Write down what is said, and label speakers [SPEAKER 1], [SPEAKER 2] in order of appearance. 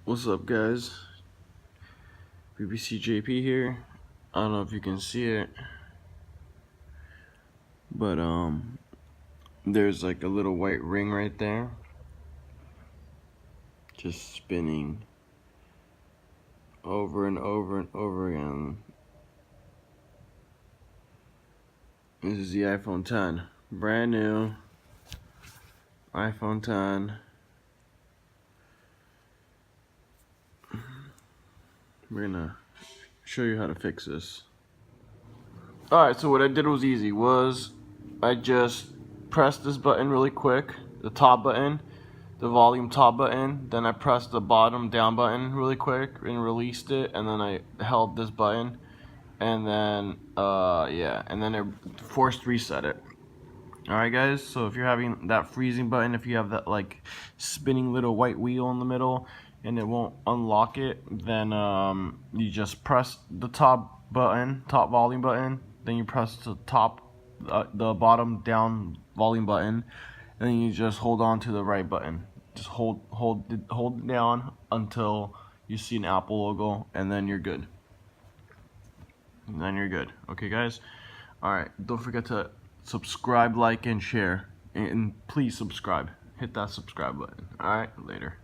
[SPEAKER 1] What's up, guys? BBC JP here. I don't know if you can see it, but there's like a little white ring right there, just spinning over and over and over again. This is the iPhone 10, brand new iPhone 10. We're gonna show you how to fix this. Alright, so what I did was easy. I just pressed this button really quick, the top button, the volume top button, then I pressed the bottom down button really quick and released it, and then I held this button, and then and then it forced reset it. Alright guys, so if you're having that freezing button, if you have that like spinning little white wheel in the middle and it won't unlock it, then you just press the top volume button, then you press the the bottom down volume button, and then you just hold on to the right button. Just hold it down until you see an Apple logo, and then you're good. Okay guys? Alright, don't forget to subscribe, like, and share. And please subscribe. Hit that subscribe button. Alright, later.